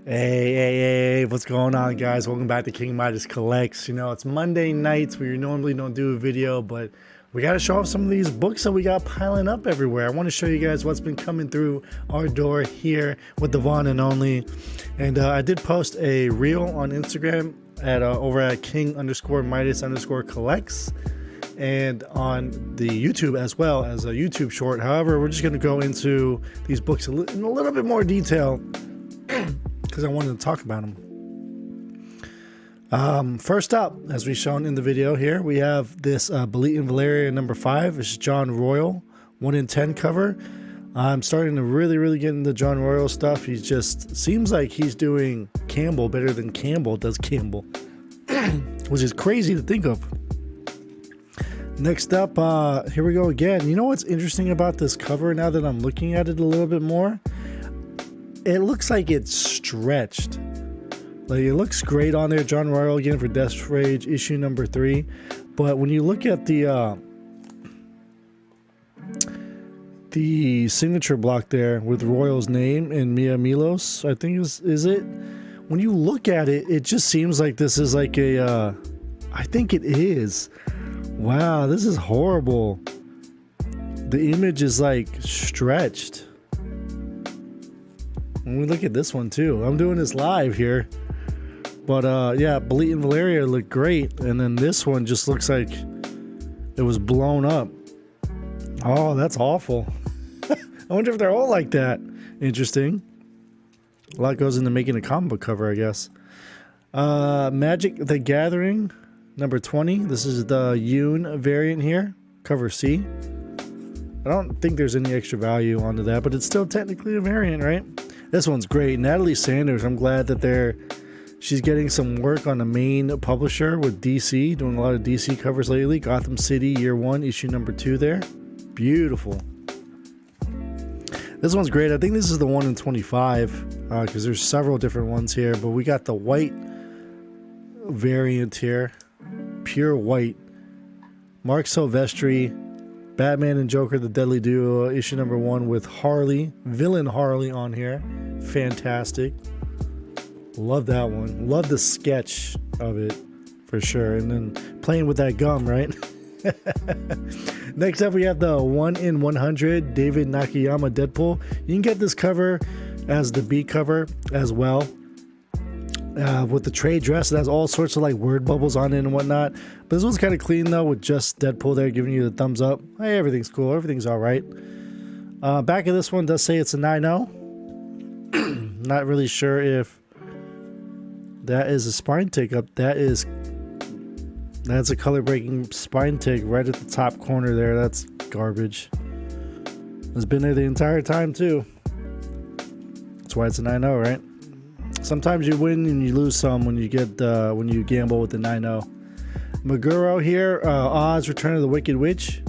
Hey, what's going on, guys? Welcome back to King Midas Collects. You know, it's Monday nights where you normally don't do a video, but we got to show off some of these books that we got piling up everywhere. I want to show you guys what's been coming through our door here with the one and only. And I did post a reel on Instagram at over at King_Midas_Collects and on the YouTube as well as a YouTube short. However, we're just going to go into these books in a little bit more detail because I wanted to talk about them. First up, as we've shown in the video here, we have this Baltimore Valeria number 5. This is John Royal, 1 in 10 cover. I'm starting to really get into John Royal stuff. He just seems like he's doing Campbell better than Campbell does Campbell, which is crazy to think of. Next up, here we go again. You know what's interesting about this cover now that I'm looking at it a little bit more? It looks like it's stretched. Like, it looks great on there. John Royal again for Death Rage issue number 3. But when you look at the signature block there with Royal's name and Mia Milos, I think is it? When you look at it, it just seems like this is like a I think it is. Wow, this is horrible. The image is like stretched. When we look at this one too, I'm doing this live here, but yeah, Baltimore and Valeria look great, and then this one just looks like it was blown up. Oh, that's awful. I wonder if they're all like that. Interesting. A lot goes into making a comic book cover, I guess. Magic the Gathering number 20. This is the Yoon variant here, cover C. I don't think there's any extra value onto that, but it's still technically a variant, right? This one's great. Natalie Sanders, I'm glad that she's getting some work on the main publisher with DC, doing a lot of DC covers lately. Gotham City, year 1, issue number 2 there. Beautiful. This one's great. I think this is the 1 in 25 because there's several different ones here, but we got the white variant here. Pure white. Mark Silvestri, Batman and Joker, the Deadly Duo, issue number 1 with Harley, villain Harley on here. Fantastic. Love that one. Love the sketch of it for sure. And then playing with that gum, right? Next up, we have the 1 in 100 David Nakayama Deadpool. You can get this cover as the B cover as well. With the trade dress, it has all sorts of like word bubbles on it and whatnot. But this one's kind of clean though, with just Deadpool there giving you the thumbs up. Hey, everything's cool. Everything's all right. Back of this one does say it's a 9.0. Not really sure if that is a spine tick up. That's a color breaking spine tick right at the top corner there. That's garbage. It's been there the entire time too. That's why it's a 9.0, right? Sometimes you win and you lose some when you get when you gamble with the 9.0. Meguro here, Oz Return of the Wicked Witch,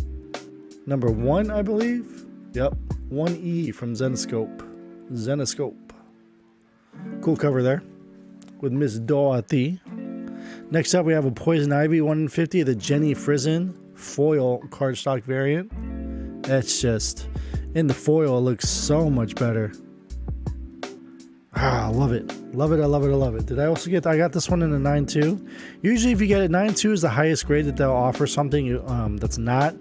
number 1, I believe. Yep, 1E from Zenoscope. Cool cover there with Miss Dorothy. Next up, we have a Poison Ivy 1 in 50, the Jenny Frizen foil cardstock variant. That's just, in the foil, it looks so much better. I love it. Love it. I love it. Did I also I got this one in a 9.2. Usually if you get it, 9.2 is the highest grade that they'll offer something that's not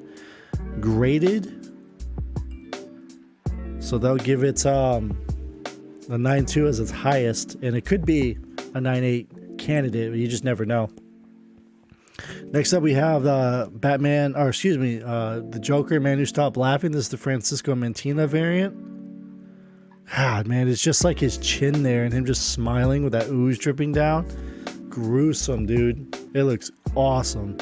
graded. So they'll give it the 9.2 as its highest, and it could be a 9.8 candidate, but you just never know. Next up, we have the the Joker, Man Who Stopped Laughing. This is the Francisco Mantina variant. God, man, it's just like his chin there and him just smiling with that ooze dripping down. Gruesome, dude. It looks awesome.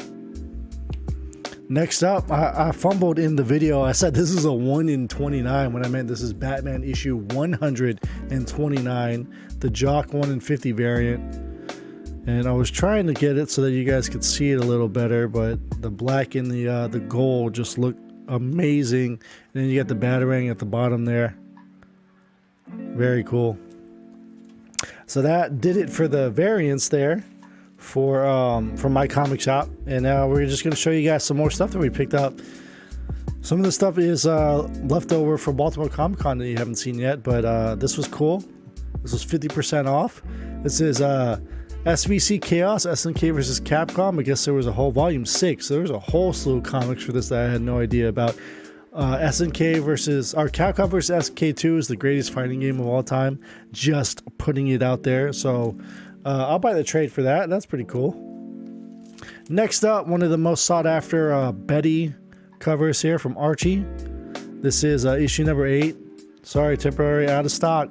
Next up, I fumbled in the video. I said this is a 1 in 29 when I meant this is Batman issue 129, the Jock 1 in 50 variant. And I was trying to get it so that you guys could see it a little better, but the black and the gold just look amazing. And then you got the Batarang at the bottom there. Very cool. So that did it for the variants there for MyComicShop, and now we're just going to show you guys some more stuff that we picked up. Some of the stuff is leftover from Baltimore Comic Con that you haven't seen yet, but this was cool. This was 50% off. This is SVC Chaos, SNK versus Capcom. I guess there was a whole volume 6. So there was a whole slew of comics for this that I had no idea about. SNK versus, or Capcom versus SNK2 is the greatest fighting game of all time. Just putting it out there. So I'll buy the trade for that. That's pretty cool. Next up, one of the most sought after Betty covers here from Archie. This is issue number 8. Sorry, temporary out of stock.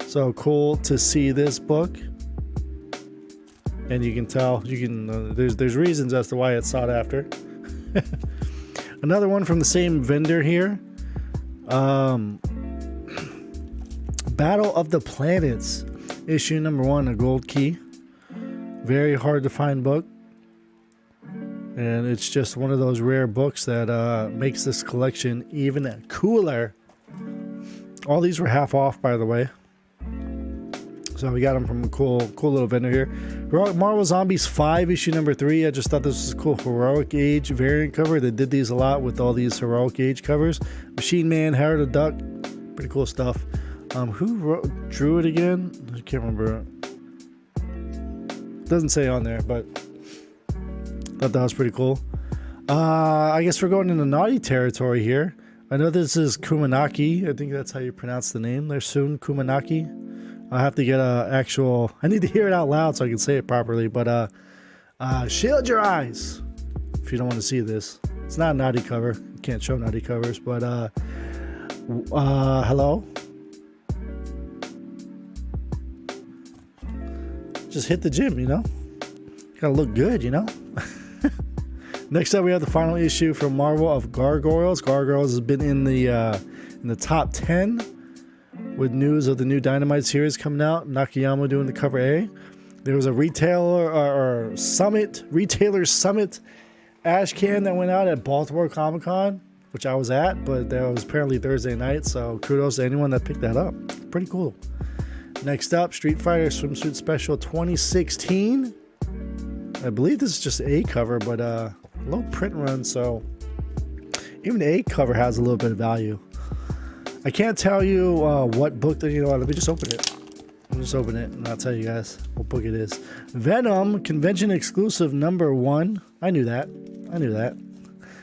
So cool to see this book. And you can tell, there's reasons as to why it's sought after. Another one from the same vendor here. Battle of the Planets, issue number 1, a gold key. Very hard to find book. And it's just one of those rare books that makes this collection even cooler. All these were half off, by the way. So we got them from a cool little vendor here. Marvel Zombies 5, issue number 3. I just thought this was a cool Heroic Age variant cover. They did these a lot with all these Heroic Age covers. Machine Man, Howard the Duck. Pretty cool stuff. Who drew it again? I can't remember. Doesn't say on there, but thought that was pretty cool. I guess we're going into naughty territory here. I know this is Kumanaki. I think that's how you pronounce the name there soon. Kumanaki. I have to get I need to hear it out loud so I can say it properly. But shield your eyes if you don't want to see this. It's not a naughty cover. You can't show naughty covers. But hello. Just hit the gym, you know. Gotta look good, you know. Next up, we have the final issue from Marvel of Gargoyles. Gargoyles has been in the top 10 with news of the new Dynamite series coming out. Nakayama doing the cover A. There was a retailer summit ash can that went out at Baltimore Comic Con, which I was at, but that was apparently Thursday night. So kudos to anyone that picked that up. Pretty cool. Next up, Street Fighter Swimsuit Special 2016. I believe this is just a cover, but low print run, so even the A cover has a little bit of value. I can't tell you what book that, let me just open it. I'll just open it and I'll tell you guys what book it is. Venom convention exclusive number 1. I knew that.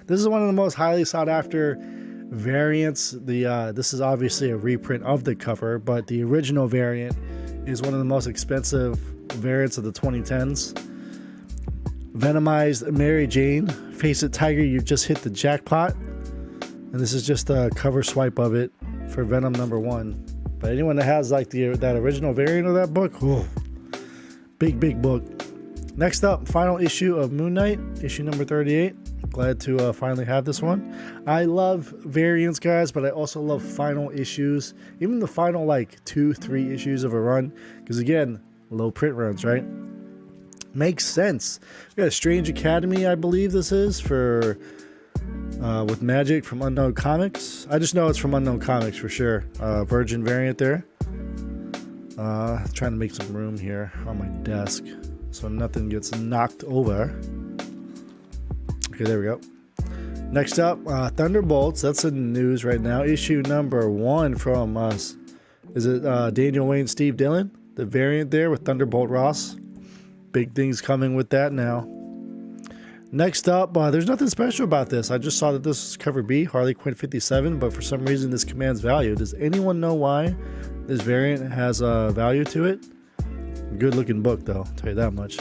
This is one of the most highly sought after variants. This is obviously a reprint of the cover, but the original variant is one of the most expensive variants of the 2010s. Venomized Mary Jane. Face it, Tiger, you just hit the jackpot. And this is just a cover swipe of it for Venom number 1. But anyone that has like that original variant of that book, whoa, big book. Next up, final issue of Moon Knight, issue number 38. Glad to finally have this one. I love variants, guys, but I also love final issues. Even the final like 2-3 issues of a run, because again, low print runs, right? Makes sense. We got a Strange Academy, I believe this is, for with Magic from Unknown Comics. I just know it's from Unknown Comics for sure. Virgin variant there. Trying to make some room here on my desk so nothing gets knocked over. Okay, there we go. Next up, Thunderbolts. That's in the news right now. Issue number 1 from us. Is it Daniel Wayne, Steve Dillon? The variant there with Thunderbolt Ross. Big things coming with that now. Next up, there's nothing special about this. I just saw that this is cover B, Harley Quinn 57, but for some reason this commands value. Does anyone know why this variant has value to it? Good looking book though, I'll tell you that much.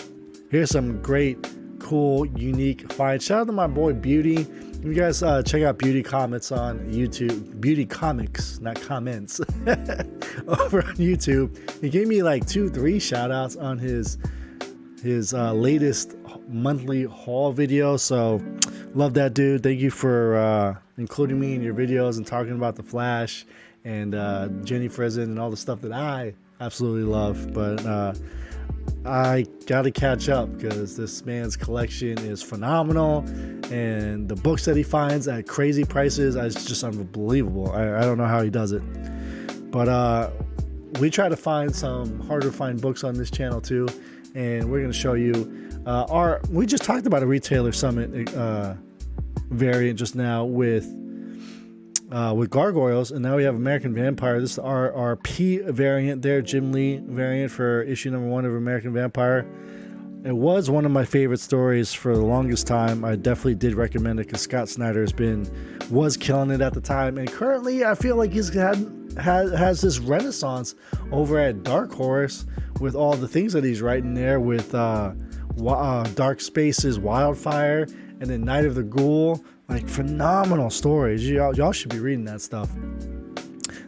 Here's some great, cool, unique finds. Shout out to my boy Beauty. You guys check out Beauty Comics on YouTube. Beauty Comics, not comments. Over on YouTube. He gave me like 2-3 shout outs on his latest monthly haul video, so love that dude. Thank you for including me in your videos and talking about the Flash and Jenny Frison and all the stuff that I absolutely love. But I gotta catch up because this man's collection is phenomenal, and the books that he finds at crazy prices is just unbelievable. I don't know how he does it, but we try to find some harder to find books on this channel too. And we're going to show you we just talked about a retailer summit variant just now with with Gargoyles, and now we have American Vampire. This is our P variant there, Jim Lee variant for issue number 1 of American Vampire. It was one of my favorite stories for the longest time. I definitely did recommend it because Scott Snyder was killing it at the time, and currently I feel like he's has this renaissance over at Dark Horse with all the things that he's writing there with Dark Spaces, Wildfire, and then Night of the Ghoul. Like, phenomenal stories. Y'all should be reading that stuff.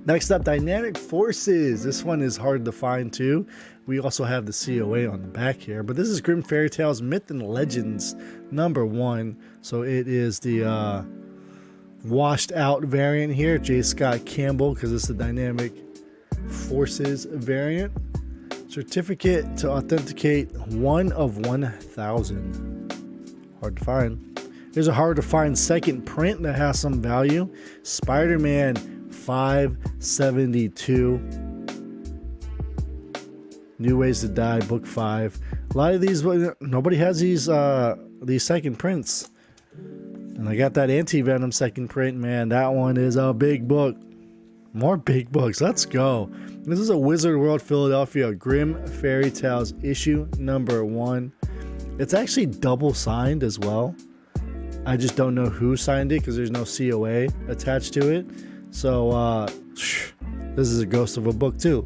Next up, Dynamic Forces. This one is hard to find too. We also have the COA on the back here, but this is Grim Fairy Tales Myth and Legends number 1. So it is the washed out variant here, J. Scott Campbell, because it's the Dynamic Forces variant. Certificate to authenticate 1 of 1,000. Hard to find. Here's a hard to find second print that has some value. Spider-Man 572. New Ways to Die, book 5. A lot of these, nobody has these second prints. And I got that Anti-Venom second print, man. That one is a big book. More big books. Let's go. This is a Wizard World Philadelphia Grim Fairy Tales issue number 1. It's actually double signed as well. I just don't know who signed it because there's no COA attached to it. So this is a ghost of a book too.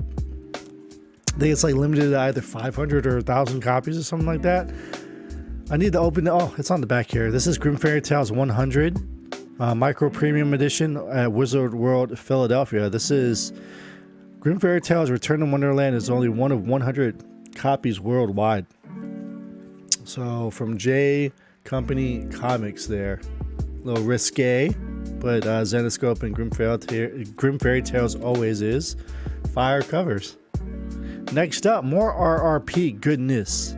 I think it's like limited to either 500 or 1,000 copies or something like that. I need to open it. Oh, it's on the back here. This is Grim Fairy Tales 100 micro premium edition at Wizard World Philadelphia. This is Grim Fairy Tales Return to Wonderland is only one of 100 copies worldwide. So from J Company Comics there. A little risque, but Zenoscope and Grim Fairy Tales always is. Fire covers. Next up, more RRP goodness.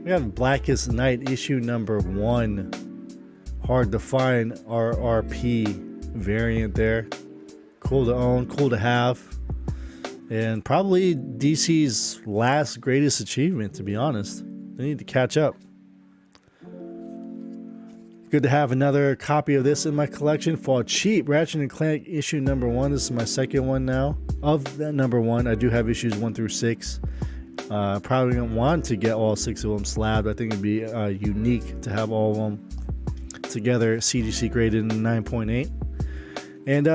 We have Blackest Night issue number 1. Hard to find RRP variant there. Cool to own, cool to have. And probably DC's last greatest achievement, to be honest. They need to catch up. Good to have another copy of this in my collection for cheap. Ratchet & Clank issue number 1. This is my second one now of that number 1. I do have issues 1 through 6. Probably don't want to get all 6 of them slabbed. I think it'd be unique to have all of them together. CGC graded in 9.8. And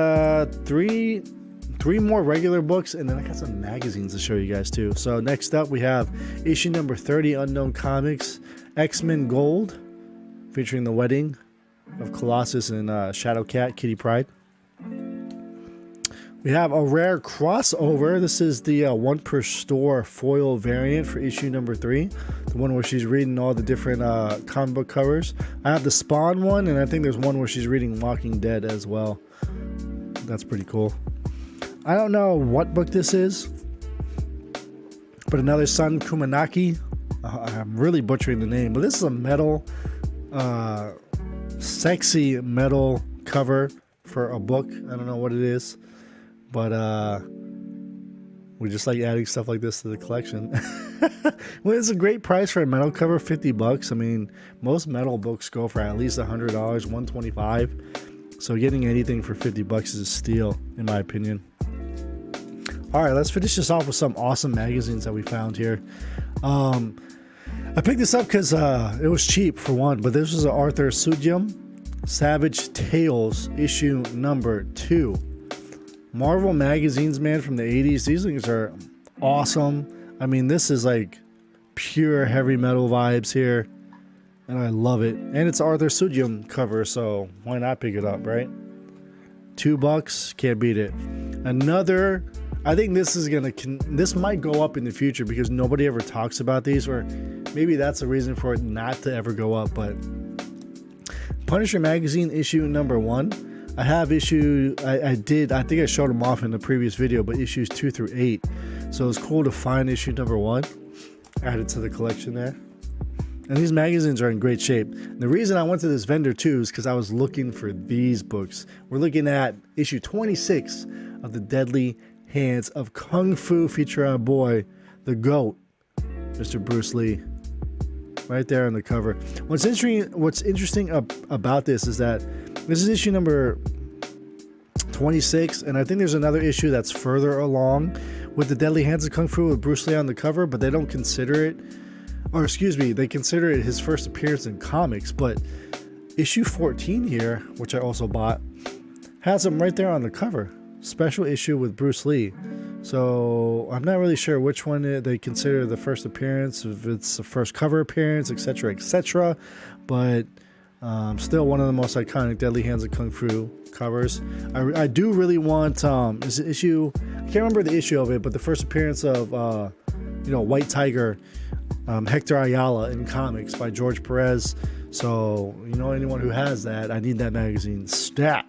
three more regular books, and then I got some magazines to show you guys too. So next up we have issue number 30, Unknown Comics, X-Men Gold, featuring the wedding of Colossus and Shadowcat, Kitty Pryde. We have a rare crossover. This is the 1 per store foil variant for issue number 3. The one where she's reading all the different comic book covers. I have the Spawn one, and I think there's one where she's reading Walking Dead as well. That's pretty cool. I don't know what book this is, but another Sun Kumanaki. I'm really butchering the name, but this is a metal, sexy metal cover for a book. I don't know what it is, but we just like adding stuff like this to the collection. Well, it's a great price for a metal cover, $50. I mean, most metal books go for at least $100, $125. So getting anything for $50 is a steal, in my opinion. All right, let's finish this off with some awesome magazines that we found here. I picked this up because it was cheap for one, but this was an Arthur Sujum Savage Tales issue number 2. Marvel magazines, man, from the 80s. These things are awesome. I mean, this is like pure heavy metal vibes here, and I love it. And it's Arthur Sujum cover, so why not pick it up, right? $2, can't beat it. Another, I think this is this might go up in the future because nobody ever talks about these, or maybe that's the reason for it not to ever go up. But Punisher magazine issue number 1. I have issue, I think I showed them off in the previous video, but issues 2 through 8. So it's cool to find issue number 1 added to the collection there. And these magazines are in great shape. The reason I went to this vendor too is because I was looking for these books. We're looking at issue 26 of The Deadly Hands of Kung Fu, feature our boy, the GOAT, Mr. Bruce Lee. Right there on the cover. What's interesting about this is that this is issue number 26, and I think there's another issue that's further along with the Deadly Hands of Kung Fu with Bruce Lee on the cover, but they don't consider it, or excuse me, they consider it his first appearance in comics. But issue 14 here, which I also bought, has him right there on the cover. Special issue with Bruce Lee. So I'm not really sure which one they consider the first appearance, if it's the first cover appearance, etc., etc. But still one of the most iconic Deadly Hands of Kung Fu covers. I do really want is it issue, I can't remember the issue of it, but the first appearance of White Tiger, Hector Ayala in comics by George Perez. So anyone who has that, I need that magazine stat.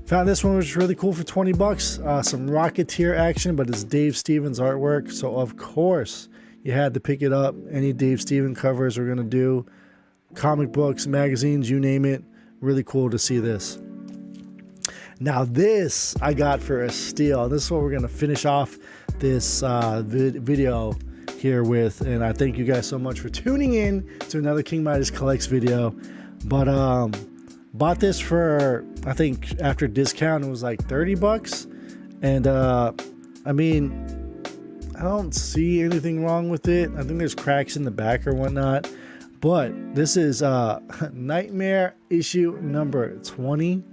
Found this one, which is really cool, for 20 bucks. Some Rocketeer action, but it's Dave Stevens artwork, so of course you had to pick it up. Any Dave Stevens covers we're gonna do, comic books, magazines, you name it. Really cool to see this. Now this I got for a steal. This is what we're gonna finish off this video here with, and I thank you guys so much for tuning in to another King Midas Collects video. But bought this for, I think after discount it was like 30 bucks, and I mean, I don't see anything wrong with it. I think there's cracks in the back or whatnot, but this is Nightmare issue number 20.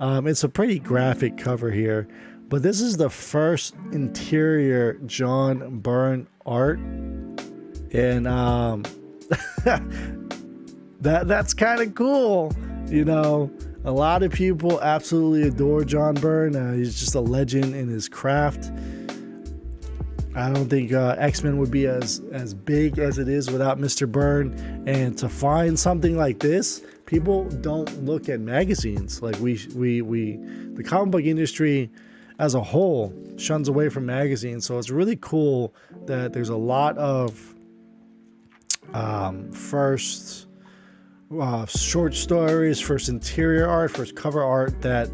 It's a pretty graphic cover here, but this is the first interior John Byrne art, and that's kind of cool. A lot of people absolutely adore John Byrne. He's just a legend in his craft. I don't think X-Men would be as big as it is without Mr. Byrne. And to find something like this, people don't look at magazines. Like the comic book industry as a whole shuns away from magazines. So it's really cool that there's a lot of first short stories, first interior art, first cover art that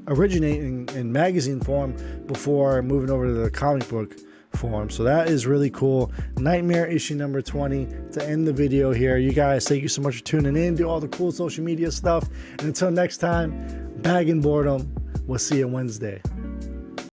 originate in magazine form before moving over to the comic book form. So that is really cool. Nightmare issue number 20 to end the video here. You guys, thank you so much for tuning in. Do all the cool social media stuff. And until next time, bag and boredom. We'll see you Wednesday.